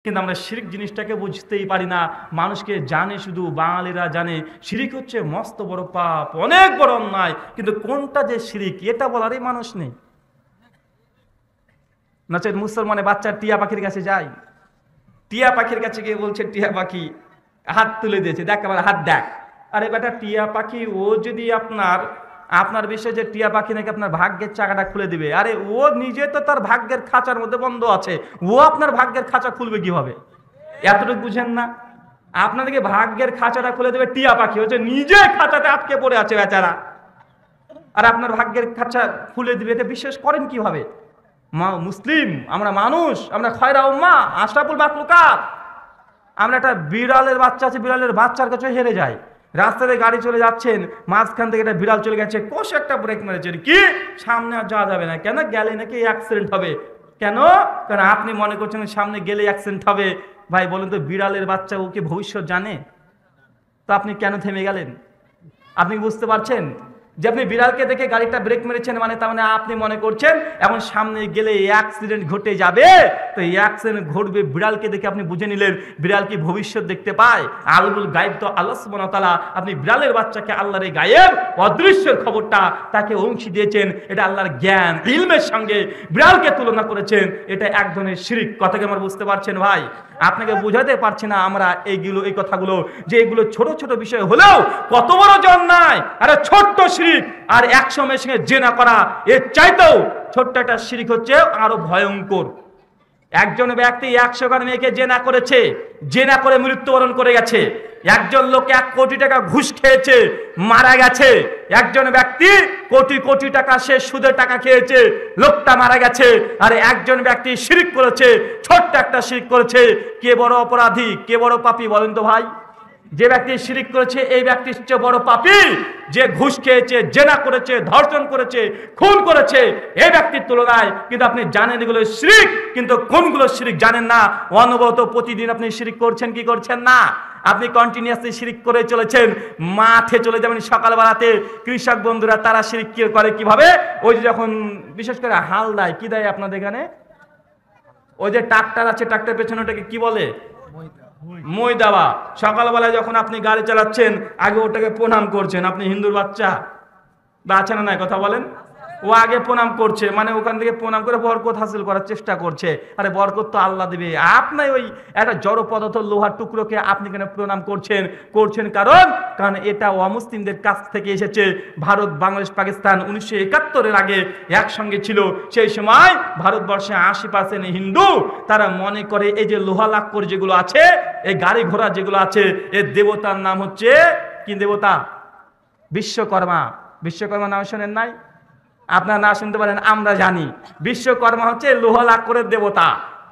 কিন্তু আমরা শিরিক জিনিসটাকে বুঝতেই পারি না। মানুষকে জানে, শুধু বাঙালিরা জানে শিরিক হচ্ছে মস্ত বড় পাপ, অনেক বড় অন্যায়, কিন্তু কোনটা যে শিরিক এটা বলারই মানুষ নেই। নচেত মুসলমানের বাচ্চা টিয়া পাখির কাছে যায়, টিয়া পাখির কাছে গিয়ে বলছে, টিয়া পাখি হাত তুলে দিয়েছে, দেখ আমার হাত দেখ। আরে বেটা টিয়া পাখি, ও যদি আপনার বিষয়ে যে টিয়া পাখি নাকি আপনার ভাগ্যের চাকাটা খুলে দিবে, আরে ও নিজে তো তার ভাগ্যের খাঁচার মধ্যে বন্ধ আছে, ও আপনার ভাগ্যের খাঁচা খুলবে কিভাবে? এতটুকু বুঝেন না? আপনাদেরকে ভাগ্যের খাঁচাটা খুলে দেবে টিয়া পাখি, হচ্ছে নিজে খাঁচাতে আটকে পড়ে আছে বেচারা, আর আপনার ভাগ্যের খাঁচা খুলে দিবে, এটা বিশ্বাস করেন কিভাবে? মুসলিম আমরা, মানুষ আমরা, খয়রা উম্মাহ, আশরাফুল মাখলুকাত, আমরা একটা বিড়ালের বাচ্চা আছে, বিড়ালের বাচ্চার কাছে হেরে যায়। রাস্তাতে গাড়ি চলে যাচ্ছেন, মাঝখান থেকে একটা বিড়াল চলে গেছে, কষে একটা ব্রেক মেরেছেন, কি সামনে আর যাওয়া যাবে না, কেন? গেলে নাকি অ্যাক্সিডেন্ট হবে। কেন? কারণ আপনি মনে করছেন সামনে গেলে অ্যাক্সিডেন্ট হবে। ভাই বলুন তো, বিড়ালের বাচ্চা ও কি ভবিষ্যৎ জানে? তো আপনি কেন থেমে গেলেন? আপনি বুঝতে পারছেন যে আপনি বিড়ালকে দেখে গাড়িটা ব্রেক মেরেছেন, মানে তার মানে আপনি মনে করছেন এখন সামনে গেলে অ্যাক্সিডেন্ট ঘটে যাবে, তো এই অ্যাক্সিডেন্ট ঘটবে বিড়ালকে দেখে। আপনি বুঝে নিলেন বিড়াল কি ভবিষ্যৎ দেখতে পায়? আলমুল গায়েব তো আল্লাহ সুবহানাহু ওয়া তাআলা। আপনি বিড়ালের বাচ্চাকে আল্লাহর এই গায়েব অদৃশ্যের খবরটা তাকে অংশী দিয়েছেন, এটা আল্লাহর জ্ঞান ইলমের সঙ্গে বিড়ালকে তুলনা করেছেন, এটা এক ধরনের শিরক। কথাকে আমার বুঝতে পারছেন ভাই? আপনাকে বোঝাতে পারছি না আমরা এই কথাগুলো, যে এগুলো ছোট ছোট বিষয় হলেও কত বড় অন্যায়। আরে ছোট্ট শিরক, আর 100 মেয়ের সঙ্গে জেনা করা, এর চাইতেও ছোট্ট একটা শিরক হচ্ছে আরো ভয়ঙ্কর। একজন ব্যক্তি 100 জন মেয়েকে জেনা করেছে, জেনা করে মৃত্যুবরণ করে গেছে। একজন লোক 1 কোটি টাকা ঘুষ খেয়েছে, মারা গেছে। একজন ব্যক্তি কোটি কোটি টাকা সে সুদের টাকা খেয়েছে, লোকটা মারা গেছে। আর একজন ব্যক্তি শিরক করেছে, ছোট্ট একটা শিরক করেছে। কে বড় অপরাধী, কে বড় পাপী বলেন তো ভাই? যে ব্যক্তি শিরক করেছে এই ব্যক্তির চেয়ে বড় পাপী যে ঘুষ খেয়েছে, জেনা করেছে, ধর্ষণ করেছে, খুন করেছে, এই ব্যক্তির তুলনায়। কিন্তু আপনি জানেন এগুলো শিরক, কিন্তু কোনগুলো শিরক জানেন না। অনবরত প্রতিদিন আপনি শিরক করছেন কি করছেন না? আপনি কন্টিনিউয়াসলি শিরক করে চলেছেন। মাঠে চলে যাবেন সকালবেলাতে, কৃষক বন্ধুরা তারা শিরক করে কিভাবে? ওই যে যখন বিশেষ করে হাল দেয়, কি দেয় আপনাদের এখানে? ওই যে ট্রাক্টর আছে, ট্রাক্টরের পেছনে ওটাকে কি বলে? মই দেওয়া। সকালবেলায় যখন আপনি গাড়ি চালাচ্ছেন, আগে ওটাকে প্রণাম করছেন। আপনি হিন্দুর বাচ্চা বা আছে না নাই, কথা বলেন? ও আগে প্রণাম করছে, মানে ওখান থেকে প্রণাম করে বরকত হাসিল করার চেষ্টা করছে। আরে বরকত তো আল্লাহ দেবে, আপনি ওই একটা জড় পদার্থ লোহার টুকরোকে আপনি কেন প্রণাম করছেন? কারণ এটা অমুসলিমদের কাছ থেকে এসেছে। ভারত, বাংলাদেশ, পাকিস্তান 1971-এর আগে একসঙ্গে ছিল। সেই সময় ভারতবর্ষে 80% হিন্দু। তারা মনে করে এই যে লোহা লাক্কর যেগুলো আছে, এই গাড়ি ঘোড়া যেগুলো আছে, এর দেবতার নাম হচ্ছে কি দেবতা? বিশ্বকর্মা। বিশ্বকর্মা নাম শোনেন নাই? আপনারা না শুনতে পারেন, আমরা জানি বিশ্বকর্মা হচ্ছে লোহা লাক্করের দেবতা,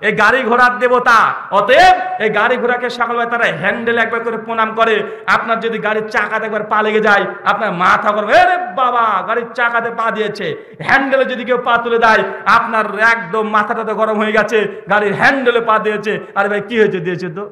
এই গাড়ি ঘোড়ার দেবতা। অতএব এই গাড়ি ঘোড়াকে সকালবেলা তারা হ্যান্ডেল একবার করে প্রণাম করে। আপনার যদি গাড়ির চাকাতে একবার পা লেগে যায়, আপনার মাথা করবে, আরে বাবা গাড়ির চাকাতে পা দিয়েছে। হ্যান্ডেলে যদি কেউ পা তুলে দেয়, আপনার একদম মাথাটা তো গরম হয়ে গেছে, গাড়ির হ্যান্ডেলে পা দিয়েছে। আরে ভাই কি হয়েছে? দিয়েছে তো।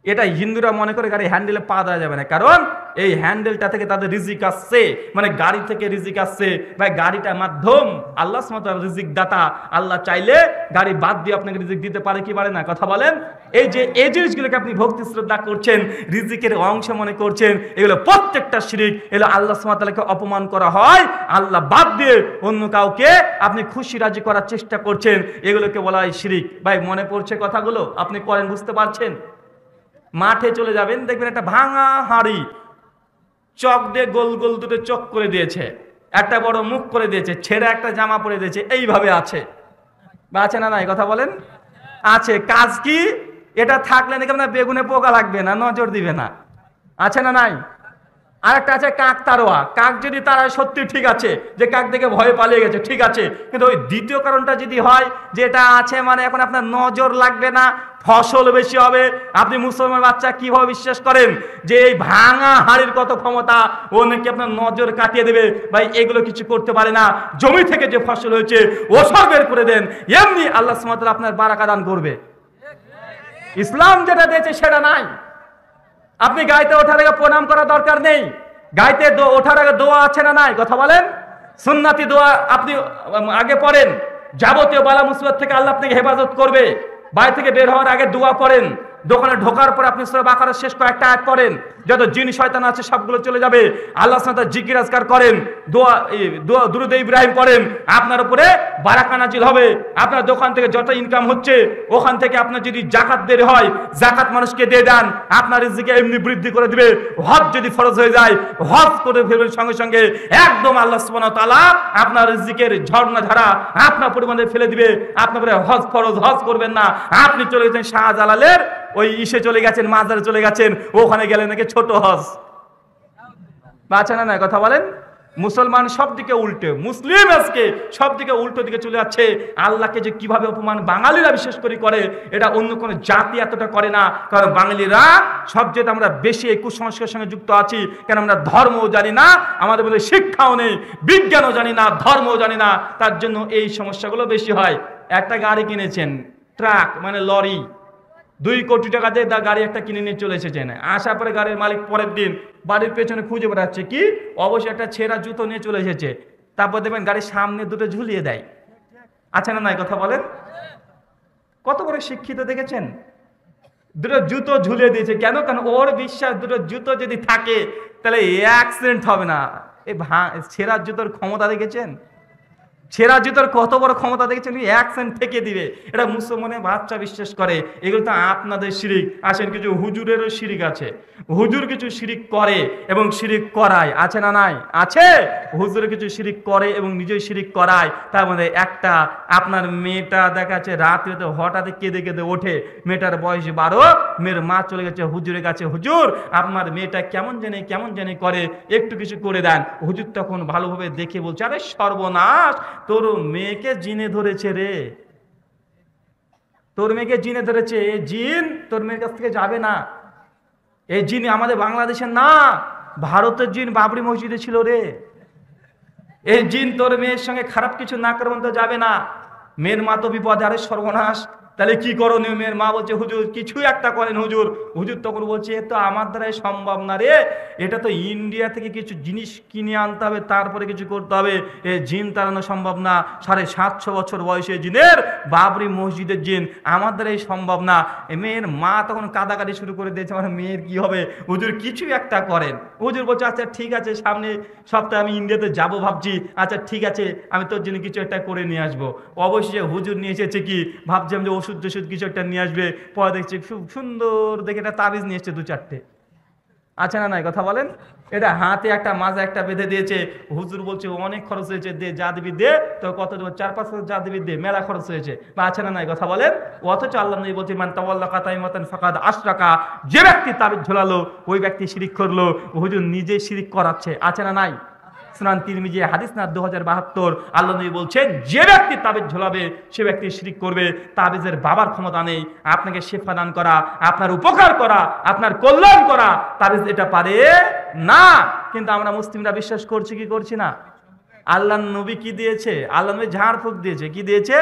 এটা হিন্দুরা মনে করে গাড়ি হ্যান্ডেলে পা দেওয়া যাবে না, কারণ এই হ্যান্ডেলটা থেকে তাদের রিজিক আসছে, মানে গাড়ি থেকে রিজিক আসছে। ভাই গাড়িটা মাধ্যম, আল্লাহ সুবহানাহু ওয়া তাআলা রিজিক দাতা। আল্লাহ চাইলে গাড়ি বাদ দিয়ে আপনাকে রিজিক দিতে পারে কি পারে না? কথা বলেন। এই জিনিসগুলোকে আপনি ভক্তি শ্রদ্ধা করছেন, রিজিকের অংশ মনে করছেন, এগুলো প্রত্যেকটা শিরক। এগুলো আল্লাহ সুবহানাহু ওয়া তাআলাকে অপমান করা হয়। আল্লাহ বাদ দিয়ে অন্য কাউকে আপনি খুশি রাজি করার চেষ্টা করছেন, এগুলোকে বলা হয় শিরক। ভাই মনে পড়ছে কথাগুলো? আপনি করেন, বুঝতে পারছেন? মাঠে চলে যাবেন, দেখবেন একটা ভাঙা হাঁড়ি, চক দিয়ে গোল গোল দুটো চক করে দিয়েছে, একটা বড় মুখ করে দিয়েছে, ছেঁড়া একটা জামা পরে দিয়েছে, এইভাবে আছে বা আছে না নাই? কথা বলেন। আছে। কাজ কি? এটা থাকলে নাকি আপনার বেগুনে পোকা লাগবে না, নজর দিবে না। আছে না নাই? আরেকটা আছে কাক তাড়োয়া। কাক যদি তাড়ায় সত্যি ঠিক আছে, যে কাক দেখে ভয়ে পালিয়ে গেছে, ঠিক আছে। কিন্তু ওই দ্বিতীয় কারণটা যদি হয় যে এটা আছে মানে এখন আপনার নজর লাগবে না, ফসল বেশি হবে। আপনি মুসলমান বাচ্চা কিভাবে বিশ্বাস করেন যে এই ভাঙা হাড়ির কত ক্ষমতা, ও নাকি আপনার নজর কাটিয়ে দেবে? ভাই এগুলো কিছু করতে পারে না। জমি থেকে যে ফসল হয়েছে ওসব বের করে দেন, এমনি আল্লাহ সুবহানাহু ওয়া তাআলা আপনার বারাকা দান করবে। ইসলাম যেটা দিয়েছে সেটা নাই। আপনি গাইতে ওঠার আগে প্রণাম করা দরকার নেই। গাইতে ওঠার আগে দোয়া আছে না নাই? কথা বলেন। সুন্নাতি দোয়া আপনি আগে পড়েন, যাবতীয় বালা মুসিবত থেকে আল্লাহ আপনাকে হেফাজত করবে। বাড়ি থেকে বের হওয়ার আগে দোয়া পড়েন, দোকানে ঢোকার পর আপনি সূরা বাকারার শেষ কয়েকটা আয়াত পড়েন, যত জিন শয়তান আছে সবগুলো চলে যাবে। আল্লাহর সাথে জিকির আজকার করেন, দুরূদ ইব্রাহিম পড়েন, আপনার উপরে বারাকা নাজিল হবে। আপনার দোকান থেকে যত ইনকাম হচ্ছে ওখান থেকে আপনার যদি জাকাত বের হয়, জাকাত মানুষকে দিয়ে দেন, আপনার রিজিকে এমনি বৃদ্ধি করে দিবে। হজ যদি ফরজ হয়ে যায়, হজ করে ফেলবেন সঙ্গে সঙ্গে, একদম আল্লাহ সুবহানাহু ওয়া তাআলা আপনার রিজিকের ঝর্ণা ধারা আপনার পরিমাণে ফেলে দিবে। আপনার উপরে হজ ফরজ, হজ করবেন না, আপনি চলে গেছেন শাহজালালের ওই ইসে চলে গেছেন, মাজারে চলে গেছেন, ওখানে গেলে নাকি ছোট হজ। বাঁচা না নাই কথা বলেন? মুসলমান সব দিকে উল্টে, মুসলিম আজকে সব দিকে উল্টো দিকে চলে যাচ্ছে। আল্লাহকে যে কিভাবে অপমান বাঙালিরা বিশেষ করে করে, এটা অন্য কোনো জাতি এতটা করে না। কারণ বাঙালিরা সবচেয়ে আমরা বেশি এই কুসংস্কারের সঙ্গে যুক্ত আছি। কেন আমরা ধর্মও জানি না, আমাদের মধ্যে শিক্ষাও নেই, বিজ্ঞানও জানি না, ধর্মও জানি না, তার জন্য এই সমস্যাগুলো বেশি হয়। একটা গাড়ি কিনেছেন, ট্রাক মানে লরি, 2 কোটি টাকা দিয়ে গাড়ি একটা কিনে নিয়ে চলে এসেছেন। আসার পরে গাড়ির মালিক পরের দিন বাড়ির পেছনে খুঁজে বেড়াচ্ছে, কি অবশ্যই একটা ছেঁড়া জুতো নিয়ে চলে এসেছে। তারপর দেখবেন গাড়ির সামনে দুটো ঝুলিয়ে দেয়। আচ্ছা না নাই কথা বলেন? কত বড় শিক্ষিত দেখেছেন? দুটো জুতো ঝুলিয়ে দিয়েছে। কেন? কারণ ওর বিশ্বাস দুটো জুতো যদি থাকে তাহলে অ্যাক্সিডেন্ট হবে না। এই ছেঁড়া জুতোর ক্ষমতা দেখেছেন? ছেঁড়া জুতোর কত বড় ক্ষমতা দেখেছেন? অ্যাকশন থেকে দিবে। এটা মুসলমানের বাচ্চা বিশ্বাস করে। এগুলো তো আপনাদের শিরিক। আসেন, কিছু হুজুরেরও শিরিক আছে। হুজুর কিছু শিরিক করে এবং শিরিক করায়, আছে না নাই? আছে। হুজুর কিছু শিরিক করে এবং নিজেই শিরিক করায়। তার মধ্যে একটা, আপনার মেয়েটা দেখা যাচ্ছে রাতে হঠাৎ কেঁদে কেঁদে ওঠে, মেয়েটার বয়স 12, মেয়ের মা চলে গেছে হুজুরের কাছে, হুজুর আপনার মেয়েটা কেমন জানি করে, একটু কিছু করে দেন। হুজুর তখন ভালোভাবে দেখে বলছে, আরে সর্বনাশ, তোর মেয়েকে জিনে ধরেছে রে, তোর মেয়েকে জিনে ধরেছে। এই জিন তোর মেয়ের কাছ থেকে যাবে না। এই জিন আমাদের বাংলাদেশের না, ভারতের জিন বাবরি মসজিদে ছিল রে। এই জিন তোর মেয়ের সঙ্গে খারাপ কিছু না করবেন তো যাবে না। মেয়ের মা তো বিপদে, আরে সর্বনাশ, তাহলে কি করণীয়? মেয়ের মা বলছে, হুজুর কিছুই একটা করেন হুজুর। হুজুর তখন বলছে, এ তো আমার দ্বারাই সম্ভব না রে, এটা তো ইন্ডিয়া থেকে কিছু জিনিস কিনে আনতে হবে, তারপরে কিছু করতে হবে। এ জিন তাড়ানো সম্ভব না। 750 বছর বয়সে জিনের, বাবরি মসজিদের জিন, আমার দ্বারাই সম্ভব না। মেয়ের মা তখন কাঁদাকাটি শুরু করে দিয়েছে, আমার মেয়ের কি হবে? হুজুর কিছু একটা করেন। হুজুর বলছে, আচ্ছা ঠিক আছে, সামনে সপ্তাহে আমি ইন্ডিয়াতে যাব ভাবছি, আচ্ছা ঠিক আছে, আমি তোর জন্য কিছু একটা করে নিয়ে আসবো। অবশ্যই হুজুর নিয়ে এসেছে কি, ভাবছিলাম যে ওষুধ কিছু একটা নিয়ে আসবে, পরে দেখছি খুব সুন্দর দেখে একটা তাবিজ নিয়ে এসছে 2-4টে। আছে না নাই কথা বলেন? এটা হাতে একটা মাজা একটা বেঁধে দিয়েছে। হুজুর বলছে অনেক খরচ হয়েছে, দে যা দিবি দে। তো কত দেবো? 4-5 যা দিবি দে, মেলা খরচ হয়েছে। বা আছে না নাই কথা বলেন? অথচ আল্লাহ নবী বলছে, মান তাওয়াল্লাকা তাইমাতান ফাকাদ আশরাকা, যে ব্যক্তি তাবিজ ঝোলালো ওই ব্যক্তি শিরিক করলো। হুজুর নিজে শিরিক করাচ্ছে। আছে না নাই? সুনান তিরমিজি হাদিস না 2072, আল্লাহ নবী বলছেন, যে ব্যক্তি তাবিজ ঝোলাবে সে ব্যক্তি শিরিক করবে। তাবিজের বাবার ক্ষমতা নেই আপনাকে শেফা দান করা, আপনার উপকার করা, আপনার কল্যাণ করা। তাবিজ এটা পারে না। কিন্তু আমরা মুসলিমরা বিশ্বাস করছি কি করছি না? আল্লাহ নবী কি দিয়েছে? আল্লাহ নবী ঝাড় ফুঁক দিয়েছে। কি দিয়েছে?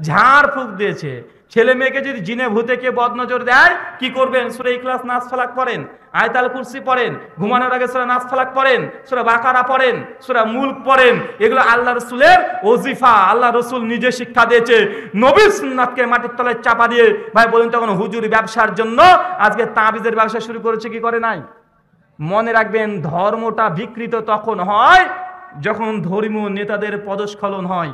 ঝাড় ফুঁক দিয়েছে। ছেলে মেয়েকে যদি জিনে ভূতে কে বদনজর দেয়, কি করবেন? সূরা ইখলাস, নাস ফালাক পড়েন, আয়াতুল কুরসি পড়েন, ঘুমানোর আগে সূরা নাস ফালাক পড়েন, সূরা বাকারা পড়েন, সূরা মুলক পড়েন। এগুলো আল্লাহ রাসূলের ওজিফা, আল্লাহ রাসূল নিজে শিক্ষা দিয়েছে। নবীর সুন্নাতকে মাটির তলায় চাপা দিয়ে, ভাই বলুন তখন হুজুর ব্যবসার জন্য আজকে তাবিজের ব্যবসা শুরু করেছে কি করে নাই? মনে রাখবেন, ধর্মটা বিকৃত তখন হয় যখন ধর্মীয় নেতাদের পদস্খলন হয়।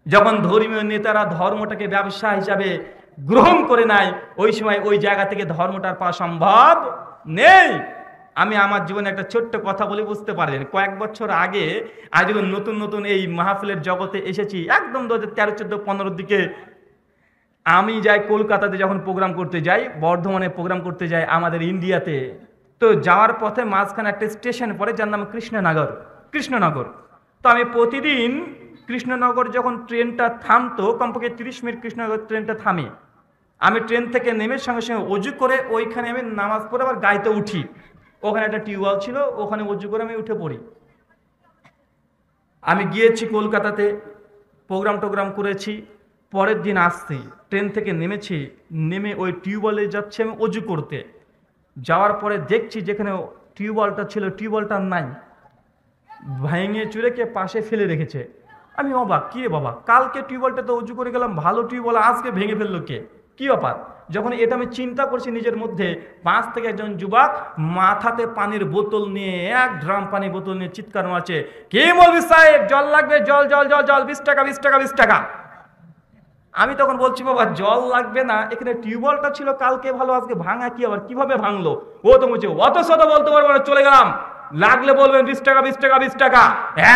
যখন ধর্মীয় নেতারা ধর্মটাকে ব্যবসা হিসাবে গ্রহণ করে নেয়, ওই সময় ওই জায়গা থেকে ধর্মটার পাওয়া সম্ভব নেই। আমি আমার জীবনে একটা ছোট্ট কথা বলে বুঝতে পারেন। কয়েক বছর আগে, আজ যখন নতুন এই মাহফিলের জগতে এসেছি, একদম 2013, 14, 15 দিকে আমি যাই কলকাতাতে, যখন প্রোগ্রাম করতে যাই, বর্ধমানে প্রোগ্রাম করতে যাই আমাদের ইন্ডিয়াতে। তো যাওয়ার পথে মাঝখানে একটা স্টেশন পড়ে যার নাম কৃষ্ণনগর। তো আমি প্রতিদিন কৃষ্ণনগর যখন ট্রেনটা থামতো, কমপক্ষে 30 মিনিট কৃষ্ণনগর ট্রেনটা থামে, আমি ট্রেন থেকে নেমে সঙ্গে সঙ্গে অজু করে ওইখানে আমি নামাজ পড়ে আবার গাইতে উঠি। ওখানে একটা টিউবওয়েল ছিল, ওখানে অজু করে আমি উঠে পড়ি। আমি গিয়েছি কলকাতাতে, প্রোগ্রাম করেছি। পরের দিন আসছি, ট্রেন থেকে নেমেছি, নেমে ওই টিউবওয়েলে যাচ্ছি আমি অজু করতে। যাওয়ার পরে দেখছি যেখানে টিউবওয়েলটা ছিল, টিউবওয়েলটা নাই, ভেঙে চুরে কে পাশে ফেলে রেখেছে। আমি অবাক, কি রে বাবা, কালকে টিউবওয়েলটা তো উঁচু করে গেলাম, ভালো টিউবওয়েল, আজকে ভেঙে ফেললো কে, কি ব্যাপার? যখন এটা আমি চিন্তা করছি নিজের মধ্যে, পাঁচ থেকে একজন যুবক মাথাতে পানির বোতল নিয়ে, 1 ড্রাম পানি বোতল নিয়ে চিৎকার মারছে, কে মৌলভী সাহেব জল লাগবে, জল জল জল জল, 20 টাকা 20 টাকা 20 টাকা। আমি তখন বলছি, বাবা জল লাগবে না, এখানে টিউবওয়েলটা ছিল কালকে ভালো, আজকে ভাঙা কি, আবার কিভাবে ভাঙলো? ও তো বলছে অত শত বলতে পারবো না, চলে গেলাম, লাগলে বলবেন 20 টাকা 20 টাকা 20 টাকা,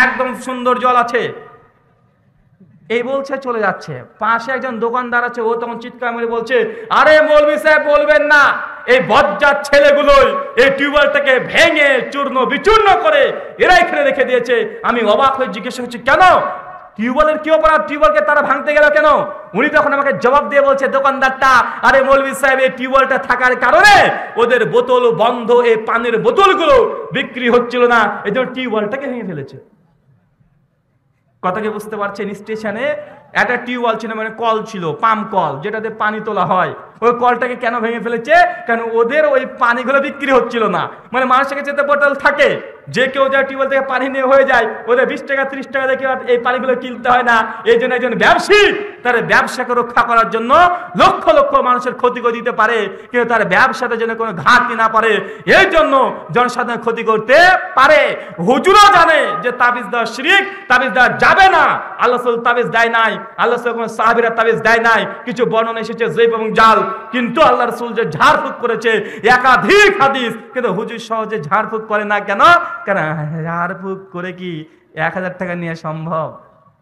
একদম সুন্দর জল আছে। এই বলছে চলে যাচ্ছে। পাশে একজন দোকানদার আছে, ও তখন চিৎকার মেরে বলছে, আরে মৌলভী সাহেব বলবেন না, এই বজ্জাত ছেলেগুলোই এই টিউবওয়েলটাকে ভেঙে চূর্ণ বিচূর্ণ করে এরা এখানে রেখে দিয়েছে। আমি অবাক হয়ে জিজ্ঞাসা করছি, কেন, টিউবওয়েলের কি অপরাধ, টিউবওয়েলকে তারা ভাঙতে গেল কেন? উনি তখন আমাকে জবাব দিয়ে বলছে দোকানদারটা, আরে মৌলভী সাহেব এই টিউবওয়েলটা থাকার কারণে ওদের বোতল বন্ধ, এই পানির বোতলগুলো বিক্রি হচ্ছিল না, এই জন্য টিউবওয়েলটাকে ভেঙে ফেলেছে। কথাকে বুঝতে পারছেন? স্টেশনে একটা টিউবওয়েল ছিল, মানে কল ছিল, পাম্প কল, যেটাতে পানি তোলা হয়, ওই কলটাকে কেন ভেঙে ফেলেছে? কারণ ওদের ওই পানিগুলো বিক্রি হচ্ছিল না। মানে মানুষের কাছে বোতল থাকে, যে কেউ যা টিউবওয়েল থেকে পানি নিয়ে হয়ে যায়, ওদের 20 টাকা 30 টাকা দেখে এই পানিগুলো কিনতে হয় না। এই জন্য একজন ব্যবসায়ী তার ব্যবসাকে রক্ষা করার জন্য লক্ষ লক্ষ মানুষের ক্ষতি করে দিতে পারে, কিন্তু তার ব্যবসাতে যেন কোনো ঘাটতি না পারে, এই জন্য জনসাধারণের ক্ষতি করতে পারে। হুজুরও জানে যে তাবিজ দেওয়া শিরক, তাবিজ দেওয়া যাবে না। আল্লাহ রাসূল তাবিজ দেয় নাই, আল্লাহ রাসূল কোনো সাহাবীরা তাবিজ দেয় নাই। কিছু বর্ণনা এসেছে জৈব এবং জাল, কিন্তু আল্লাহ রাসূল যে ঝাড়ফুঁক করেছে একাধিক হাদিস, কিন্তু হুজুর সহজে ঝাড়ফুঁক করে না কেন? কেন ঝাড়ফুঁক করে কি 1000 টাকা নিয়ে সম্ভব?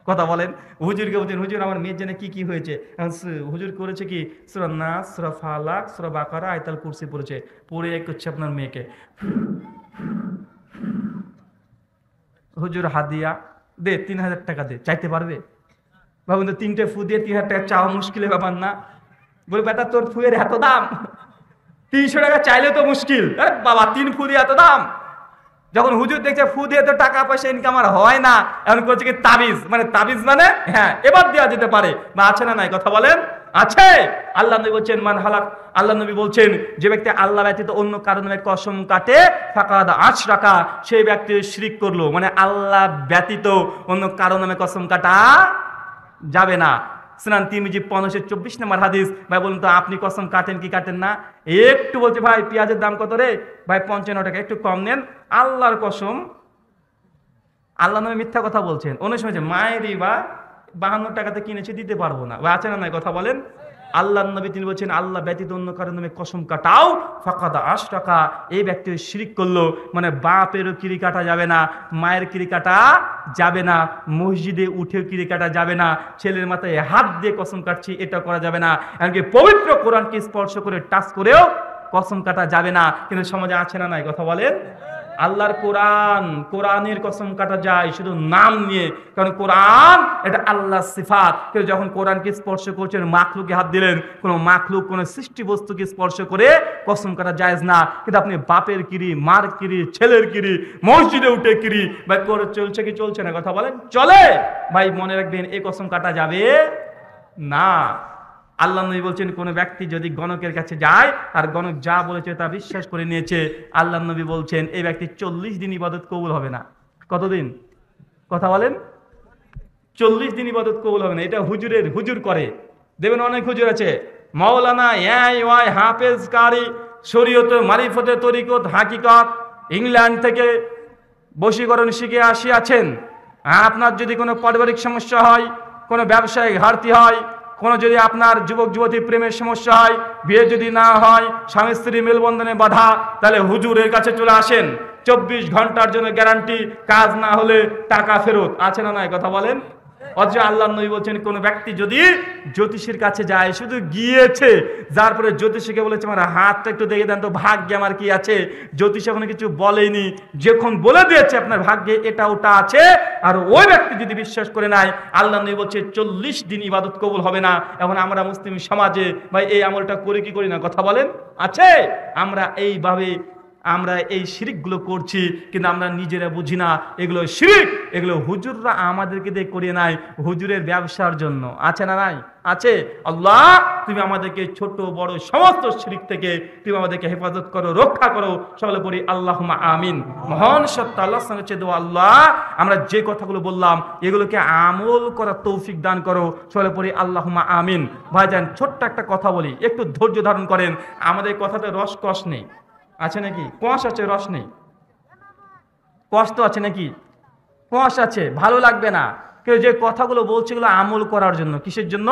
কথা বলেন। হুজুরকে বলছেন, হুজুর আমার মেয়ের জন্য কি কি হয়েছে? হুজুর করেছে কি, সূরা নাস, সূরা ফালাক, সূরা বাকারা, আয়াতুল কুরসি পড়েছে, পড়ে এক করছে আপনার মেয়েকে। হুজুর হাদিয়া দে, 3000 টাকা দে, চাইতে পারবে? ভাবুন তো, 3টে ফু দিয়ে 3000 টাকা চাওয়া মুশকিলের ব্যাপার না? বলে বেটা তোর ফুয়ের এত দাম, 300 টাকা চাইলে তো মুশকিল। বাবা 3 ফু দিয়ে এত দাম? যখন হুজুর দেখছে ফু দিয়ে তো টাকা পয়সা ইনকাম আর হয় না, এখন করছে কি তাবিজ, মানে তাবিজ মানে হ্যাঁ এবার দেওয়া যেতে পারে, বা আছে না নাই? কথা বলেন, আছে। আল্লাহ নবী বলছেন মান হালাক, আল্লাহ নবী বলছেন যে ব্যক্তি আল্লাহ ব্যতীত অন্য কারো নামে কসম কাটে, ফাকাদ আশরাকা, সেই ব্যক্তি শিরক করলো। মানে আল্লাহ ব্যতীত অন্য কারো নামে কসম কাটা যাবে না। সুনান তিরমিজি 1524 নম্বর হাদিস। ভাই বলুন তো, আপনি কসম কাটেন কি কাটেন না? একটু বলছে ভাই পেঁয়াজের দাম কত রে? ভাই 55 টাকা, একটু কম নেন। আল্লাহর কসম, আল্লাহ নামে মিথ্যা কথা বলছেন। অনেক সময় মায়েরই বা 52 টাকাতে কিনেছে, দিতে পারবো না। ভাই আছে না নাই? কথা বলেন। আল্লাহ নবী তিনি বলছেন আল্লাহ ব্যতীত অন্য কারো নামে কসম কাটাও, ফাকাদ আশরাকা, এই ব্যক্তি শিরক করলো। মানে বাপেরও কিরি কাটা যাবে না, মায়ের কিরি কাটা যাবে না, মসজিদে উঠেও কিরি কাটা যাবে না, ছেলের মাথায় হাত দিয়ে কসম কাটছি এটা করা যাবে না, এমনকি পবিত্র কোরআনকে স্পর্শ করে টাচ করেও কসম কাটা যাবে না। কিন্তু সমাজে আছে না নাই? কথা বলেন। আল্লাহর কোরআন, কোরআনের কসম কাটা যায় শুধু নাম নিয়ে, কারণ কোরআন এটা আল্লাহর সিফাত। কেউ যখন কোরআনকে স্পর্শ করছেন, মাখলুকে হাত দিলেন, কোনো মাখলুক কোনো সৃষ্টি বস্তুকে স্পর্শ করে কসম কাটা জায়েজ না। কিন্তু আপনি বাপের কিরি, মার কিরি, ছেলের কিরি, মসজিদে উঠে কিরি ভাই করে চলছে কি চলছে না? কথা বলেন, চলে। ভাই মনে রাখবেন, এই কসম কাটা যাবে না। আল্লাহ নবী বলছেন কোন ব্যক্তি যদি গণকের কাছে যায় আর গণক যা বলেছে তা বিশ্বাস করে নিয়েছে, আল্লাহ নবী বলছেন এই ব্যক্তি 40 দিন ইবাদত কবুল হবে না। কতদিন? কথা বলেন। 40 দিন ইবাদত কবুল হবে না। এটা হুজুর করে দেবেন। অনেক হুজুর আছে, মাওলানা ওয়াই হাফেজ কারি, শরীয়ত মারিফতে তরিকত হাকিকত, ইংল্যান্ড থেকে বশীকরণ শিখে আসিয়াছেন। আপনার যদি কোনো পারিবারিক সমস্যা হয়, কোনো ব্যবসায়িক ঘাটতি হয়, কোনো যদি আপনার যুবক যুবতী প্রেমের সমস্যা হয়, বিয়ে যদি না হয়, স্বামী স্ত্রী মেলবন্ধনে বাধা, তাহলে হুজুরের কাছে চলে আসেন। 24 ঘন্টার জন্য গ্যারান্টি, কাজ না হলে টাকা ফেরত। আছে না নাই? কথা বলেন। অথচ আল্লাহ নবী বলছেন কোন ব্যক্তি যদি জ্যোতিষীর কাছে যায়, শুধু গিয়েছে, যার পরে জ্যোতিষীকে বলেছে আমার হাতটা একটু দেখে দেন তো, ভাগ্যে আমার কি আছে, জ্যোতিষ এখনো কিছু বলেনি, যখন বলে দিয়েছে আপনার ভাগ্যে এটা ওটা আছে, আর ওই ব্যক্তি যদি বিশ্বাস করে নাই, আল্লাহ নবী বলছে 40 দিন ইবাদত কবুল হবে না। এখন আমরা মুসলিম সমাজে ভাই এই আমলটা করি কি করি না? কথা বলেন, আছে। আমরা এইভাবে আমরা এই শিরকগুলো করছি, কিন্তু আমরা নিজেরা বুঝি না এগুলো শিরক। এগুলো হুজুররা আমাদেরকে দিয়ে করিয়ে নাই হুজুরের ব্যবসার জন্য। আছে না নাই? আছে। আল্লাহ তুমি আমাদেরকে ছোট বড় সমস্ত শিরক থেকে তুমি আমাদেরকে হেফাজত করো, রক্ষা করো। সকলে পড়ি আল্লাহুম্মা আমিন। মহান সত্য আল্লাহর সঙ্গে চেয়ে দেওয়া, আল্লাহ আমরা যে কথাগুলো বললাম এগুলোকে আমল করার তৌফিক দান করো। সকলে পড়ি আল্লাহুম্মা আমিন। ভাইজান ছোট্ট একটা কথা বলি, একটু ধৈর্য ধারণ করেন। আমাদের কথাতে রস কষ নেই, আছে নাকি? কষ আছে, রস নেই। কষ্ট আছে নাকি? কষ আছে, ভালো লাগবে না। কেউ যে কথাগুলো বলছে এগুলো আমল করার জন্য। কিসের জন্য?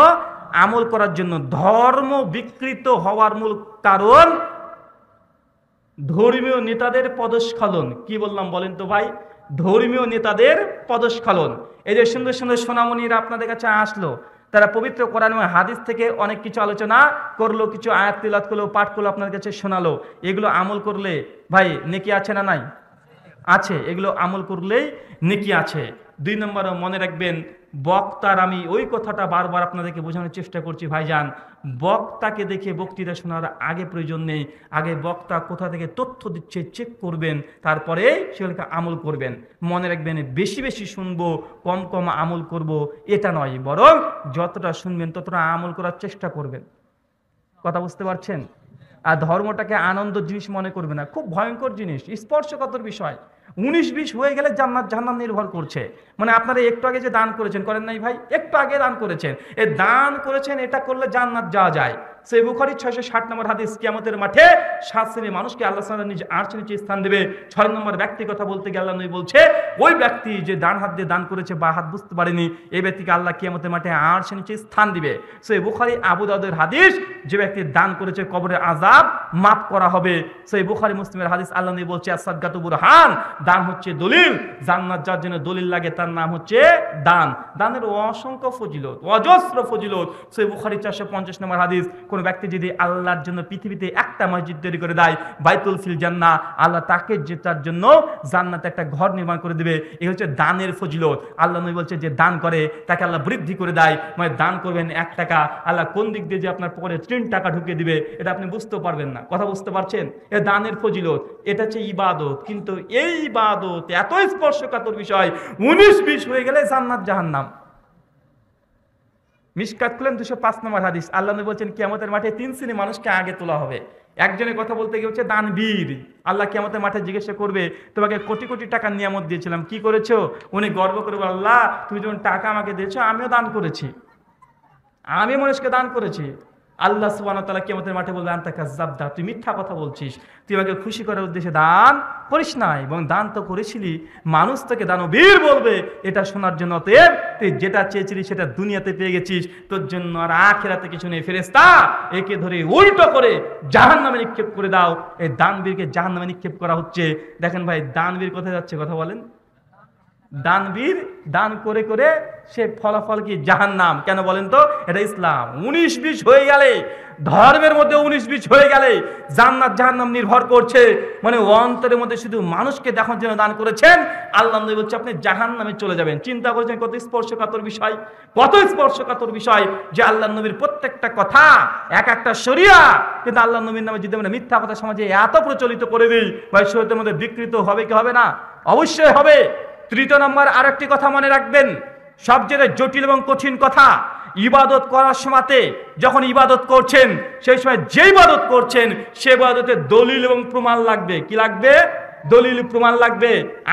আমল করার জন্য। ধর্ম বিকৃত হওয়ার মূল কারণ ধর্মীয় নেতাদের পদস্খলন। কি বললাম বলেন তো ভাই? ধর্মীয় নেতাদের পদস্খলন। এই যে সুন্দর সুন্দর সোনামণিরা আপনাদের কাছে আসলো, তারা পবিত্র কোরআন এবং হাদিস থেকে অনেক কিছু আলোচনা করলো, কিছু আয়াত তিলাওয়াত করলো, পাঠ করলো, আপনার কাছে শোনালো। এগুলো আমল করলে ভাই নেকি আছে না নাই? আছে। এগুলো আমল করলেই নেকি আছে। 2 নম্বর মনে রাখবেন, বক্তার, আমি ওই কথাটা বারবার আপনাদেরকে বোঝানোর চেষ্টা করছি ভাইজান, বক্তাকে দেখে বক্তৃতা শোনার আগে প্রয়োজন নেই। আগে বক্তা কোথা থেকে তথ্য দিচ্ছে চেক করবেন, তারপরে সেগুলোকে আমল করবেন। মনে রাখবেন, বেশি বেশি শুনবো, কম কম আমল করব, এটা নয়, বরং যতটা শুনবেন ততটা আমল করার চেষ্টা করবেন। কথা বুঝতে পারছেন? আর ধর্মটাকে আনন্দ জিনিস মনে করবে না, খুব ভয়ঙ্কর জিনিস, স্পর্শকাতর বিষয়। 19-20 হয়ে গেলে জান্নাত জাহান্নাম নির্ভর করছে। মানে আপনারা একটু আগে যে দান করেছেন, করেন নাই ভাই? একটু আগে দান করেছেন, এই দান করেছেন, এটা করলে জান্নাত যাওয়া যায়। সেই বুখারী 660 নম্বর হাদিস, কিয়ামতের মাঠে 7 শ্রেণীর মানুষকে আল্লাহ তাআলা নিজ আরশের নিচে স্থান দেবে। 6 নম্বর ব্যক্তি কথা বলতে গেলে আল্লাহ নবী বলছে, ওই ব্যক্তি যে ডান হাত দিয়ে দান করেছে বা হাত বুঝতে পারেনি, এই ব্যক্তিকে আল্লাহ কিয়ামতের মাঠে আরশের নিচে স্থান দিবে। সেই বুখারী আবু দাউদের হাদিস, যে ব্যক্তি দান করেছে কবরের আযাব মাফ করা হবে। সেই বুখারী মুসলিমের হাদিস, আল্লাহ নবী বলছে, আস-সাদকাতু বুরহান, দান হচ্ছে দলিল। জান্নাত যার জন্য দলিল লাগে তার নাম হচ্ছে দান। দানের অসংখ্য ফজিলত, অজস্র ফজিলত। সেই বুখারী 450 নম্বর হাদিস, কোন ব্যক্তি যদি আল্লাহর জন্য পৃথিবীতে একটা মসজিদ তৈরি করে দেয়, বাইতুল ফিল জান্নাহ, আল্লাহ তাকে যেটার জন্য জান্নাতে একটা ঘর নির্মাণ করে দিবে। এই হচ্ছে দানের ফজিলত। আল্লাহ নবী বলছে, যে দান করে তাকে আল্লাহ বৃদ্ধি করে দেয়। মানে দান করবেন 1 টাকা, আল্লাহ কোন দিক দিয়ে যে আপনার পকেটে 3 টাকা ঢুকিয়ে দিবে, এটা আপনি বুঝতে পারবেন না। কথা বুঝতে পারছেন? এ দানের ফজিলত, এটা হচ্ছে ইবাদত। কিন্তু এই ইবাদত এত স্পর্শকাতর বিষয়, 19-20 হয়ে গেলে জান্নাত জাহান্নাম। মিশকাত খুলেন 205 নম্বর হাদিস, আল্লাহ নবী বলছেন, কিয়ামতের মাঠে 3 শ্রেণীর মানুষকে আগে তোলা হবে। একজনের কথা বলতে গিয়ে হচ্ছে দানবীর। আল্লাহ কিয়ামতের মাঠে জিজ্ঞাসা করবে, তোমাকে কোটি কোটি টাকার নিয়ামত দিয়েছিলাম, কি করেছো? উনি গর্ব করবে, আল্লাহ তুমি যখন টাকা আমাকে দিয়েছো, আমিও দান করেছি, আমি মানুষকে দান করেছি। আল্লাহ সুবহানাহু ওয়া তাআলা কিয়ামতের মাঠে বলবে, আনতা কাযাবতা, তুই মিথ্যা কথা বলছিস, তুই আমাকে খুশি করার উদ্দেশ্যে দান করিস নাই, এবং দান তো করেছিলি। মানুষ তোকে দানবীর বলবে এটা শোনার জন্য। অতএব তুই যেটা চেয়েছিলি সেটা দুনিয়াতে পেয়ে গেছিস, তোর জন্য আর আখিরাতে কিছু নেই। ফেরেশতা একে ধরে উল্টো করে জাহান্নামে নিক্ষেপ করে দাও। এই দানবীরকে জাহান্নামে নিক্ষেপ করা হচ্ছে। দেখেন ভাই, দানবীর কোথায় যাচ্ছে? কথা বলেন। দানবীর দান করে করে সে ফলাফল কি? জাহান্নাম। কেন বলেন তো? এটা ইসলাম। 19-20 হয়ে গেলে, ধর্মের মধ্যে 19-20 হয়ে গেলে জান্নাত জাহান্নাম নির্ভর করছে। মানে অন্তরের মধ্যে শুধু মানুষকে দেখার জন্য দান করেছেন, আল্লাহ নবী বলছে আপনি জাহান্নামে চলে যাবেন। চিন্তা করেছেন কত স্পর্শকাতর বিষয়, কত স্পর্শকাতর বিষয়, যে আল্লাহ নবীর প্রত্যেকটা কথা এক একটা শরিয়া। কিন্তু আল্লাহ নবীর নামে যদি আমরা মিথ্যা কথা সমাজে এত প্রচলিত করে দিই, ভাই শরীয়তের মধ্যে বিকৃত হবে কি হবে না? অবশ্যই হবে। 3 নম্বর আরেকটি কথা মনে রাখবেন, সবচেয়ে জটিল এবং কঠিন কথা, ইবাদত করার সময়তে যখন ইবাদত করছেন, সেই সময় যে ইবাদত করছেন সে ইবাদতে দলিল এবং প্রমাণ লাগবে। কি লাগবে? দলিল প্রমাণ লাগবে।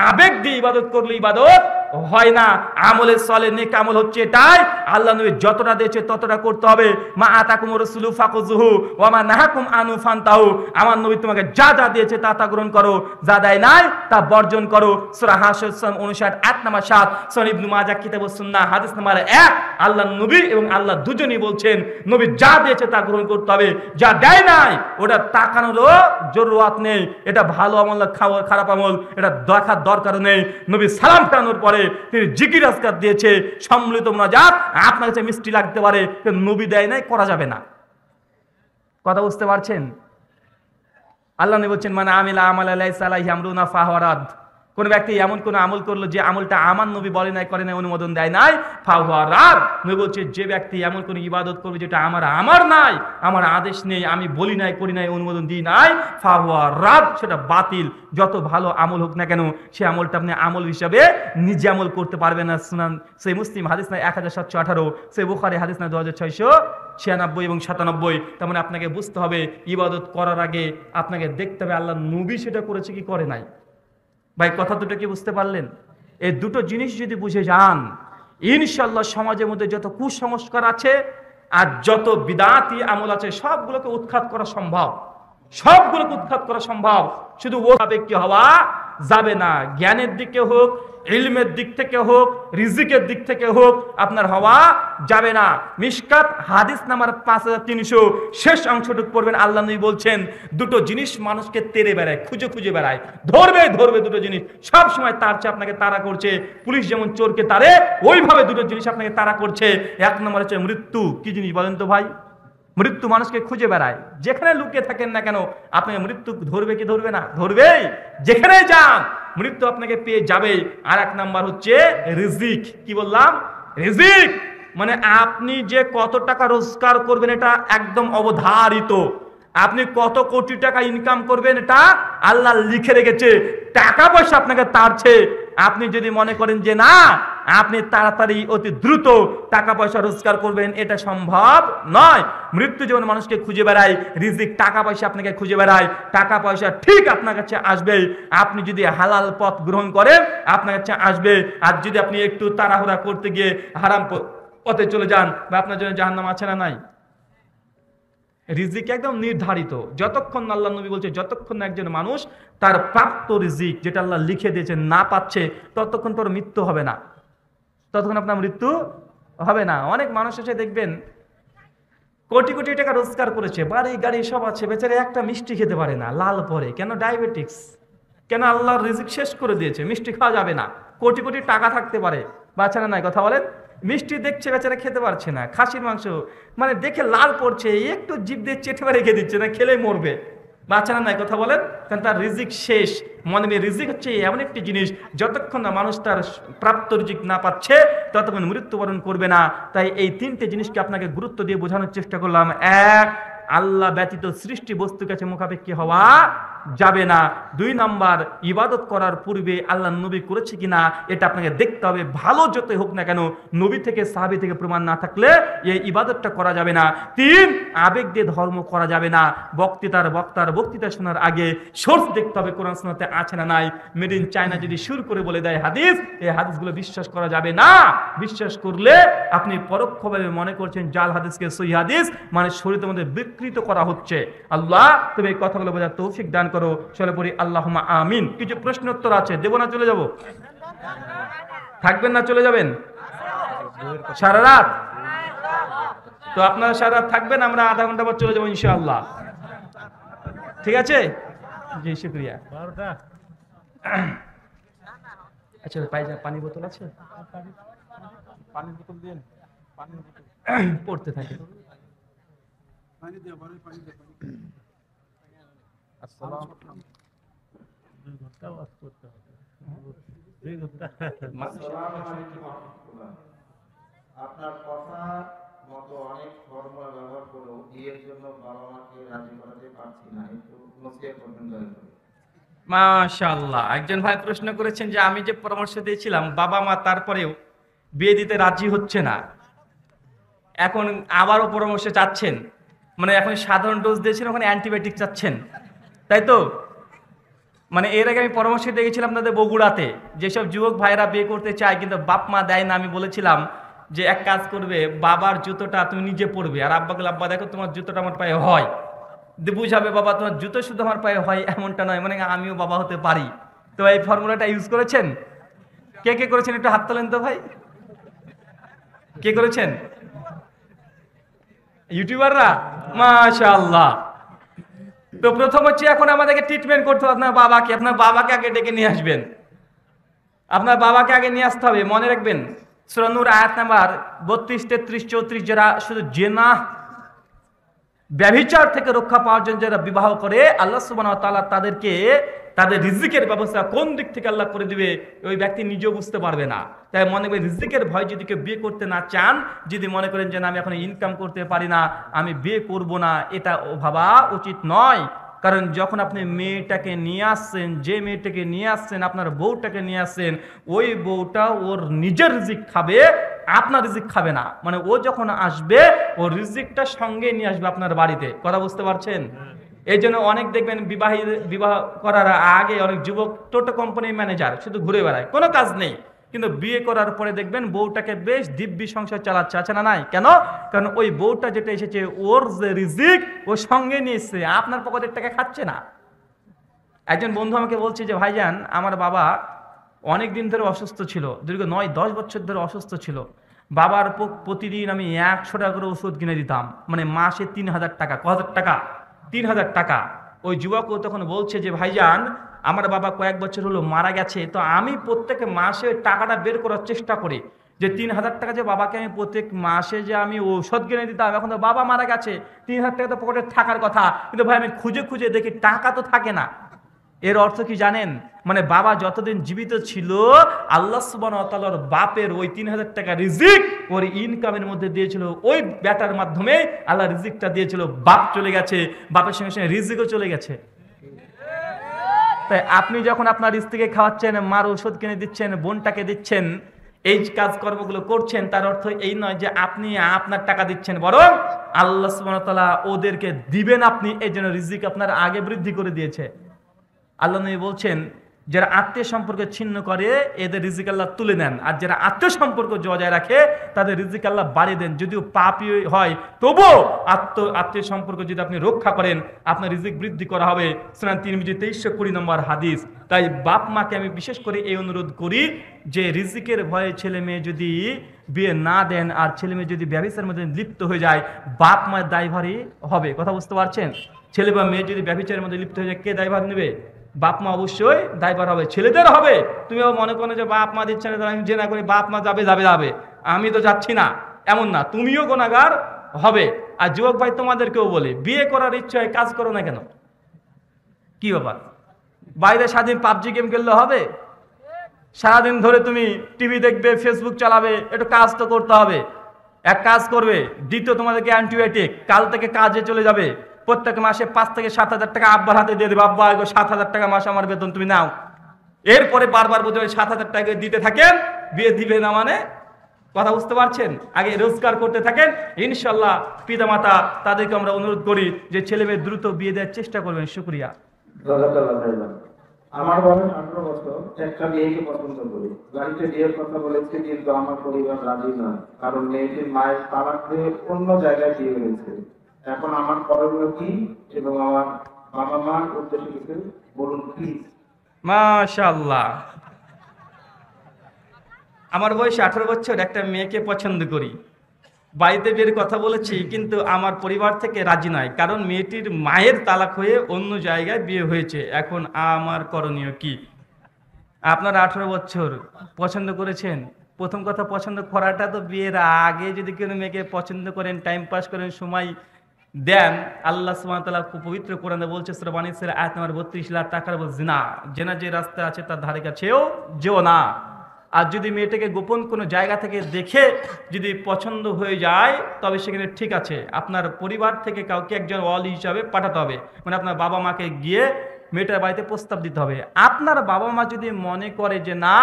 আবেগ দিয়ে ইবাদত করলে ইবাদত হয় না। আমলে সলে নেক আমল হচ্ছে এটাই, আল্লাহ নবী যতটা দিয়েছে ততটা করতে হবে। মা আতাকুম রাসূলু ফাকুযুহু ওয়া মা নাহাকুম আনহু ফান্তাহু। আমার নবী তোমাকে যা যা দিয়েছে তা তা গ্রহণ করো, যা দেয় নাই তা বর্জন করো। সূরা হাশর 59 আয়াত নাম্বার 7, সহিহ ইবনে মাজাহ কিতাবুস সুন্নাহ হাদিস নাম্বার 1। আল্লাহ নবী এবং আল্লাহ দুজনেই বলছেন, নবী যা দিয়েছে তা গ্রহণ করতে হবে, যা দেয় নাই ওটা তাকানোরও জরুরত নেই। এটা ভালো আমল না খারাপ আমল, এটা দেখার দরকার নেই। নবী সালাম ফেরানোর পরে তিনি জিকির আজকার দিয়েছে, সম্মিলিত মুনাজাত। আপনার কাছে মিষ্টি লাগতে পারে, নবী দেয় নাই, করা যাবে না। কথা বুঝতে পারছেন? আল্লাহ নবী বলছেন, মানে আমিলা আমালা লাইসা আলাইহি আমরুনা ফাহুয়া রাদ। কোন ব্যক্তি এমন কোন আমল করলো যে আমলটা আমার নবী বলে নাই, করে নাই, অনুমোদন দেয় নাই, ফাহুয়া রাদ। নবী বলছে যে ব্যক্তি এমন কোন ইবাদত করবে যেটা আমার নাই, আমার আদেশ নেই, আমি বলি নাই, করি নাই, অনুমোদন দিই নাই, ফাহুয়া রাদ, সেটা বাতিল। যত ভালো আমল হোক না কেন সে আমলটা আপনি আমল হিসাবে নিজে আমল করতে পারবেন না। সুনান সহিহ মুসলিম হাদিস না 1718, সহিহ বুখারী হাদিস না 2696 এবং 97। তার মানে আপনাকে বুঝতে হবে ইবাদত করার আগে আপনাকে দেখতে হবে আল্লাহ নবী সেটা করেছে কি করে নাই। ভাই কথা দুটো কি বুঝতে পারলেন? এই দুটো জিনিস যদি বুঝে যান, ইনশাআল্লাহ সমাজের মধ্যে যত কুসংস্কার আছে আর যত বিদাতি আমল আছে সবগুলোকে উৎখাত করা সম্ভব, সবগুলোকে উৎখাত করা সম্ভব। শুধু ও ব্যক্তি হওয়া যাবে না, জ্ঞানের দিকে হোক, ইলমের দিক থেকে হোক, রিজিকের দিক থেকে হোক, আপনার হওয়া যাবে না। মিশকাত হাদিস নাম্বার 5300 শেষ অংশটুকু পড়বেন। আল্লাহ নবী বলছেন দুটো জিনিস মানুষকে তেড়ে বেড়ায়, খুঁজে খুঁজে বেড়ায়, ধরবে দুটো জিনিস সব সময় তার চেয়ে আপনাকে তাড়া করছে। পুলিশ যেমন চোরকে তাড়ে, ওইভাবে দুটো জিনিস আপনাকে তাড়া করছে। এক নম্বর হচ্ছে মৃত্যু। কি জিনিস বলেন তো ভাই? মৃত্যু মানুষকে খুঁজে বেড়ায়, যেখানে লুকিয়ে থাকেন না কেন আপনাকে মৃত্যু ধরবে কি ধরবে না? ধরবেই, যেখানে যান মৃত্যু আপনাকে পেয়ে যাবে। আর এক নাম্বার হচ্ছে রিজিক। কি বললাম? রিজিক মানে আপনি যে কত টাকা রোজগার করবেন এটা একদম অবধারিত। আপনি কত কোটি টাকা ইনকাম করবেন এটা আল্লাহ লিখে রেখেছে। টাকা পয়সা আপনাকে তাড়ছে, আপনি যদি মনে করেন যে না আপনি তাড়াতাড়ি অতি দ্রুত টাকা পয়সা রোজগার করবেন, এটা সম্ভব নয়। মৃত্যু যেমন মানুষকে খুঁজে বেড়ায়, রিজিক টাকা পয়সা আপনাকে খুঁজে বেড়ায়। টাকা পয়সা ঠিক আপনার কাছে আসবে, আপনি যদি হালাল পথ গ্রহণ করেন আপনার কাছে আসবে। আর যদি আপনি একটু তাড়াহুড়া করতে গিয়ে হারাম পথে চলে যান, বা আপনার জন্য জাহান্নাম আছে না নাই? রিজিক একদম নির্ধারিত। যতক্ষণ আল্লাহ নবী বলছে যতক্ষণ একজন মানুষ তার প্রাপ্ত রিজিক যেটা আল্লাহ লিখে দিয়েছে না পাচ্ছে, ততক্ষণ তোর মৃত্যু হবে না, ততক্ষণ আপনার মৃত্যু হবে না। অনেক মানুষ এসে দেখবেন কোটি কোটি টাকা রোজগার করেছে, বাড়ি গাড়ি সব আছে, বেচারে একটা মিষ্টি খেতে পারে না, লাল পরে। কেন? ডায়াবেটিক্স। কেন? আল্লাহর রিজিক শেষ করে দিয়েছে, মিষ্টি খাওয়া যাবে না। কোটি কোটি টাকা থাকতে পারে, বাচ্চারা নাই, কথা বলেন। মিষ্টি দেখছে বেচারা খেতে পারছে না, খাসির মাংস মানে দেখে লাল পড়ছে, একটু জিভ দিয়ে চেটে রেখে দিচ্ছে, না খেলে মরবে, বাচ্চারা নাই, কথা বলেন। কারণ তার রিজিক শেষ। মনে নেই, রিজিক হচ্ছে এমন একটি জিনিস যতক্ষণ না মানুষ তার প্রাপ্ত রিজিক না পাচ্ছে ততক্ষণ মৃত্যুবরণ করবে না। তাই এই তিনটে জিনিসকে আপনাকে গুরুত্ব দিয়ে বোঝানোর চেষ্টা করলাম। এক, আল্লাহ ব্যতীত সৃষ্টি বস্তু কাছে মুখাপেক্ষী হওয়া যাবে না। দুই নাম্বার, ইবাদত করার পূর্বে আল্লাহ নবী করেছে কিনা এটা আপনাকে দেখতে হবে, ভালো যতই হোক না কেন। নবী থেকে সাহাবী থেকে প্রমাণ না থাকলে এই ইবাদতটা করা যাবে না। তিন, আবেগ দিয়ে ধর্ম করা যাবে না। বক্তার বক্তৃতা শোনার আগে সোর্স দেখতে হবে, কোরআন সুন্নাতে আছে না নাই। মেড ইন চায়না যদি শুরু করে বলে দেয় হাদিস, এই হাদিসগুলো বিশ্বাস করা যাবে না। বিশ্বাস করলে আপনি পরোক্ষভাবে মনে করছেন জাল হাদিসকে সহিহ হাদিস, মানে শরীয়তের মধ্যে বিকৃত করা হচ্ছে। আল্লাহ তুমি এই কথাগুলো বোঝার তৌফিক দান করো। চলে পড়ি, আল্লাহুম্মা আমিন। কিছু প্রশ্ন উত্তর আছে, দেব না চলে যাব? থাকবেন না চলে যাবেন সারা রাত? তো আপনারা সারা রাত থাকবেন, আমরা আধা ঘন্টা পর চলে যাবো ইনশাআল্লাহ। ঠিক আছে? জি শুকরিয়া। আচ্ছা পানি বোতল আছে? পানির বোতল দিন, পানির বোতল পড়তে থাকে। পানি দিও, পানি দিও। আসসালামু আলাইকুম। 2 ঘন্টা ওয়াজ করতে হবে, 2 ঘন্টা। আপনার কথা মতো অনেক ফর্মুলা ব্যবহার করেও বিয়ের জন্য বাবা মাকে রাজি করাতে পারছি না, একটু নসিহত করবেন দয়া করে। মাশাআল্লাহ। একজন ভাই প্রশ্ন করেছেন যে আমি যে পরামর্শ দিয়েছিলাম বাবা মা তারপরেও বিয়ে দিতে রাজি হচ্ছে না, এখন আবারও পরামর্শ চাচ্ছেন। মানে এখন সাধারণ ডোজ দিয়েছেন, ওখানে অ্যান্টিবায়োটিক চাচ্ছেন, তাই তো? মানে এর আগে আমি পরামর্শ দিয়ে গেছিলাম আপনাদের বগুড়াতে, যেসব যুবক ভাইরা বিয়ে করতে চায় কিন্তু বাপ মা দেয় না, আমি বলেছিলাম যে এক কাজ করবে, বাবার জুতোটা তুমি নিজে পরবে, আর আব্বাকে আব্বা দেখো তোমার জুতোটা আমার পায়ে হয়, বুঝাবে বাবা তোমার জুতো শুধু আমার পায়ে হয় এমনটা নয়, মানে আমিও বাবা হতে পারি। তো এই ফর্মুলাটা ইউজ করেছেন? কে কে করেছেন একটু হাত তোলেন তো ভাই। কে করেছেন? ইউটিউবাররা? মাশাআল্লাহ। তো প্রথম হচ্ছে এখন আমাদেরকে ট্রিটমেন্ট করতে হবে আপনার বাবাকে আগে ডেকে নিয়ে আসবেন, আপনার বাবাকে আগে নিয়ে আসতে হবে। মনে রাখবেন সূরা নূর আয়াত নাম্বার 32, 33, 34, যারা শুধু জেনা ব্যভিচার থেকে রক্ষা পাওয়ার জন্য যারা বিবাহ করে, আল্লাহ সুবহানাহু ওয়া তাআলা তাদেরকে তাদের রিজিকের ব্যবস্থা কোন দিক থেকে আল্লাহ করে দিবে ওই ব্যক্তি নিজেও বুঝতে পারবে না। তাই মনে করেন রিজিকের ভয় যদি কেউ বিয়ে করতে না চান, যদি মনে করেন যে না আমি এখন ইনকাম করতে পারি না, আমি বিয়ে করব না, এটা ভাবা উচিত নয়। কারণ যখন আপনি মেয়েটাকে নিয়ে আসছেন, যে মেয়েটাকে নিয়ে আসছেন, আপনার বউটাকে নিয়ে আসছেন, ওই বউটা ওর নিজের রিজিক খাবে, আপনার রিজিক খাবে না। মানে ও যখন আসবে ওর রিজিকটা সঙ্গে নিয়ে আসবে আপনার বাড়িতে। কথা বুঝতে পারছেন? এই জন্য অনেক দেখবেন বিবাহ করার আগে অনেক যুবক টোটো কোম্পানির ম্যানেজার, শুধু ঘুরে বেড়ায়, কোনো কাজ নেই, কিন্তু বিয়ে করার পরে দেখবেন বউটাকে বেশ দিব্যি সংসার চালাচ্ছে, আছে না নাই? কেন? কারণ ওই বউটা যেটা এসেছে ওর যে রিজিক ও সঙ্গে নিয়ে এসছে, আপনার পকেটের টাকা খাচ্ছে না। একজন বন্ধু আমাকে বলছে যে ভাইজান আমার বাবা অনেক দিন ধরে অসুস্থ ছিল, দীর্ঘ 9-10 বছর ধরে অসুস্থ ছিল। বাবার প্রতিদিন আমি 100 টাকা করে ওষুধ কিনে দিতাম, মানে মাসে 3000 টাকা। কত টাকা? 3000 টাকা। ওই যুবক তখন বলছে যে ভাইজান আমার বাবা কয়েক বছর হলো মারা গেছে, তো আমি প্রত্যেক মাসে ওই টাকাটা বের করার চেষ্টা করি যে 3000 টাকা যে বাবাকে আমি প্রত্যেক মাসে যে আমি ঔষধ কিনে দিতাম, এখন তো বাবা মারা গেছে, 3000 টাকা তো পকেটে থাকার কথা, কিন্তু ভাই আমি খুঁজে খুঁজে দেখি টাকা তো থাকে না। এর অর্থ কি জানেন? মানে বাবা যতদিন জীবিত ছিল আল্লাহ সুবহানাহু ওয়া তাআলার বাপের ওই 3000 টাকা রিজিক ওর ইনকামের মধ্যে দিয়েছিল, ওই ব্যাটার মাধ্যমে আল্লাহ রিজিকটা দিয়েছিল। বাপ চলে গেছে, বাপের সঙ্গে সঙ্গে রিজিকও চলে গেছে। তাই আপনি যখন আপনার স্ত্রীকে খাওয়াচ্ছেন, মার ওষুধ কিনে দিচ্ছেন, বোনটাকে দিচ্ছেন, এই কাজকর্মগুলো করছেন, তার অর্থ এই নয় যে আপনি আপনার টাকা দিচ্ছেন, বরং আল্লাহ সুবহানাহু ওয়া তাআলা ওদেরকে দিবেন আপনি, এই জন্য রিজিক আপনার আগে বৃদ্ধি করে দিয়েছে। আল্লাহ নবী বলছেন যারা আত্মীয় সম্পর্ক ছিন্ন করে এদের রিজিক আল্লাহ তুলে নেন, আর যারা আত্মীয় সম্পর্ক বজায় রাখে তাদের রিজিক আল্লাহ বাড়িয়ে দেন। যদিও পাপী হয় তবুও আত্মীয় সম্পর্ক যদি আপনি রক্ষা করেন আপনার রিজিক বৃদ্ধি করা হবে। সুনান তিরমিজি 2320 নম্বর হাদিস। তাই বাপ মাকে আমি বিশেষ করে এই অনুরোধ করি যে রিজিকের ভয়ে ছেলে মেয়ে যদি বিয়ে না দেন আর ছেলে মেয়ে যদি ব্যভিচারের মধ্যে লিপ্ত হয়ে যায়, বাপ মায়ের দায়ভারই হবে। কথা বুঝতে পারছেন? ছেলে বা মেয়ে যদি ব্যভিচারের মধ্যে লিপ্ত হয়ে যায়, কে দায়ভার নেবে? বাপ মা অবশ্যই দায়ভার হবে, ছেলেদের হবে। তুমিও মনে করো যে বাপ মা দিচ্ছে না, আমি যে না করি বাপ মা যাবে যাবে যাবে, আমি তো যাচ্ছি না, এমন না, তুমিও গুনাহগার হবে। আর যুবক ভাই তোমাদেরকেও বলি, বিয়ে করার ইচ্ছা হয় কাজ করো না কেন? কি ব্যাপার? বাইরে স্বাধীন পাবজি গেম খেললে হবে? সারাদিন ধরে তুমি টিভি দেখবে, ফেসবুক চালাবে, একটু কাজ তো করতে হবে। এক কাজ করবে, দ্বিতীয় তোমাদেরকে অ্যান্টিবায়োটিক, কাল থেকে কাজে চলে যাবে, প্রত্যেক মাসে 5 থেকে 7,000 টাকা আব্বার হাতে দিয়ে দেবে, আব্বা 7,000 টাকা মাস আমার বেতন, তুমি নাও। এরপরে বারবার বলতে 7,000 টাকা দিতে থাকেন, বিয়ে দিবে না মানে? কথা বুঝতে পারছেন? আগে রোজগার করতে থাকেন, ইনশাল্লাহ পিতা মাতা তাদেরকে আমরা অনুরোধ করি যে ছেলে মেয়ে দ্রুত বিয়ে দেওয়ার চেষ্টা করবেন। শুকরিয়া। আমার বয়স 18 বছর, একটা মেয়েকে পছন্দ করি, গাড়িতে বিয়ের কথা বলেছে, কিন্তু আমার পরিবার রাজি নয়, কারণ মেয়েটির মায়ের তালাক দিয়ে অন্য জায়গায় বিয়ে হয়েছে। এখন আমার করণীয় কি এবং আমার বাবা মার উদ্দেশ্যে কিছু বলুন প্লিজ। মাশাআল্লাহ। আমার বয়স 18 বছর, একটা মেয়েকে পছন্দ করি, বাড়িতে বিয়ের কথা বলেছি, কিন্তু আমার পরিবার থেকে রাজি নয়, কারণ মেয়েটির মায়ের তালাক হয়ে অন্য জায়গায় বিয়ে হয়েছে। এখন আমার করণীয় কি? আপনারা 18 বছর পছন্দ করেছেন। প্রথম কথা, পছন্দ করাটা তো বিয়ের আগে যদি কোনো মেয়েকে পছন্দ করেন, টাইম পাস করেন, সময় দেন, আল্লাহ সুবহানাহু ওয়া তাআলা খুব পবিত্র কোরআনে বলছে সূরা বানী ইসরাঈল আয়াত নম্বর 32, লা তাকরাবু জিনা, জেনা যে রাস্তা আছে তার ধারে কাছেও যেও না। আর যদি মেয়েটাকে গোপন কোনো জায়গা থেকে দেখে যদি পছন্দ হয়ে যায় তবে সেখানে ঠিক আছে, আপনার পরিবার থেকে কাউকে একজন ওয়ালি হিসাবে পাঠাতে হবে, মানে আপনার বাবা মাকে গিয়ে মেয়েটার বাড়িতে প্রস্তাব দিতে হবে। আপনার বাবা মা যদি মনে করে যে না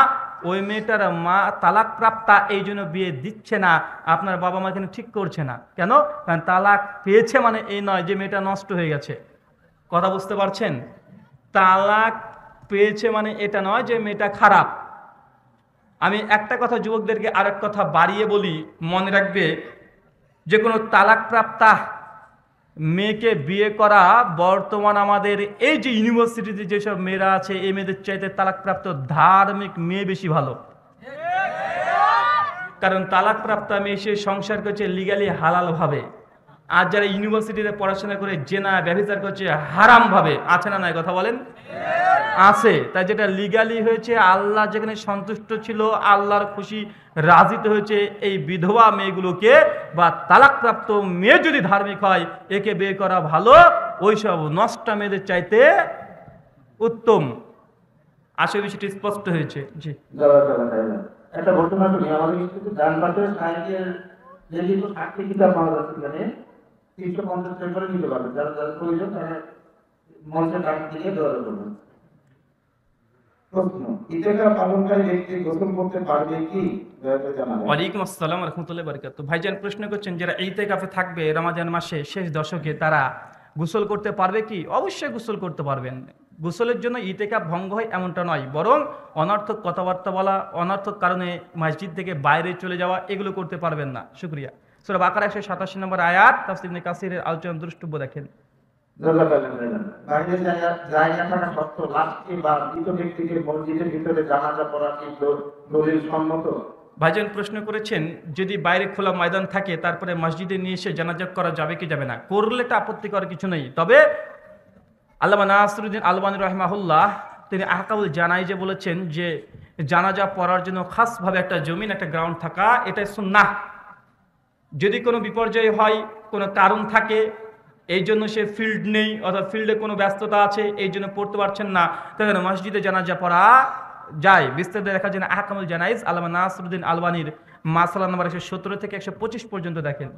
ওই মেয়েটার মা তালাক প্রাপ্তা, এই জন্য বিয়ে দিচ্ছে না, আপনার বাবা মা কিন্তু ঠিক করছে না। কেন? কারণ তালাক পেয়েছে মানে এই নয় যে মেয়েটা নষ্ট হয়ে গেছে। কথা বুঝতে পারছেন? তালাক পেয়েছে মানে এটা নয় যে মেয়েটা খারাপ। আমি একটা কথা যুবকদেরকে আরেক কথা বাড়িয়ে বলি, মনে রাখবে, যে কোনো তালাক প্রাপ্তা মেয়েকে বিয়ে করা বর্তমান আমাদের এই যে ইউনিভার্সিটিতে যেসব মেয়েরা আছে, এই মেয়েদের চাইতে তালাকপ্রাপ্ত ধার্মিক মেয়ে বেশি ভালো। কারণ তালাকপ্রাপ্ত মেয়ে সে সংসার করছে লিগালি হালাল ভাবে, আর যারা ইউনিভার্সিটিতে পড়াশোনা করে জেনা ব্যভিচার করছে হারাম ভাবে। আছে না নাই? কথা বলেন। আছে। তাই যেটা লিগালি হয়েছে, আল্লাহ যেখানে সন্তুষ্ট ছিল, আল্লাহর খুশি রাজিতে হয়েছে, এই বিধবা মেয়েগুলোকে বা তালাকপ্রাপ্ত মেয়ে যদি ধার্মিক হয় একে বিয়ে করা ভালো, ওইসব নষ্টা মেয়েদের চাইতে উত্তম। আসলে বিষয়টি স্পষ্ট হয়েছে। জি, একটা ঘটনা শুনি। আমাদের কিন্তু ডান পাশে সাইকেল যে কিছু সাক্ষী কিতাব পাওয়া যাচ্ছে, এখানে 350 টাকা করে নিতে পারবে। যারা যারা প্রয়োজন তারা মঞ্চে ডাক দিয়ে যোগাযোগ করবেন। প্রশ্ন, ইতিকাফ পালনকারী ব্যক্তি গোসল করতে পারবে কি? দয়া করে জানাবেন। ওয়ালাইকুম আসসালাম রাহমাতুল্লাহি ওয়া বারাকাতুহু। ভাইজান প্রশ্ন করছেন, যারা ইতিকাফে থাকবে রমাজান মাসে শেষ দশকে, তারা গোসল করতে পারবে কি? অবশ্যই গোসল করতে পারবেন। গোসলের জন্য ইতিকাফ ভঙ্গ হয় এমনটা নয়, বরং অনর্থক কথাবার্তা বলা, অনর্থক কারণে মসজিদ থেকে বাইরে চলে যাওয়া, এগুলো করতে পারবেন না। শুকরিয়া। সূরা বাকারা 187 নম্বর আয়াত, তাফসীর ইবনে কাসিরের আলোচনা দ্রষ্টব্য দেখেন। বাইরে জায়গা থাকা সত্ত্বেও লাশকে বা মৃত ব্যক্তিকে মসজিদের ভিতরে জানাজা পড়া কি দলিল সম্মত? ভাইজান প্রশ্ন করেছেন, যদি বাইরে খোলা ময়দান থাকে তারপরে মসজিদে নিয়ে এসে জানাজা করা যাবে কি যাবে না? করলে তো আপত্তি করার কিছু নেই। তবে আল্লামা নাসিরুদ্দিন আলবানী রাহিমাহুল্লাহ তিনি আহকামুল জানাইজে বলেছেন যে জানাজা পড়ার জন্য খাসভাবে একটা জমিন, একটা গ্রাউন্ড থাকা, এটাই সুন্নাহ। যদি কোনো বিপর্যয় হয়, কোনো কারণ থাকে, এই জন্য সে ফিল্ড নেই অথবা ফিল্ডে কোনো ব্যস্ততা আছে, এই জন্য পড়তে পারছেন না, তাহলে মসজিদে জানাজা পড়া যায়। বিস্তারিত দেখা যায় আহকামুল জানাইজ আল্লামা নাসিরুদ্দিন আলবানীর মাসআলা নম্বর 117 থেকে 125 পর্যন্ত দেখেন।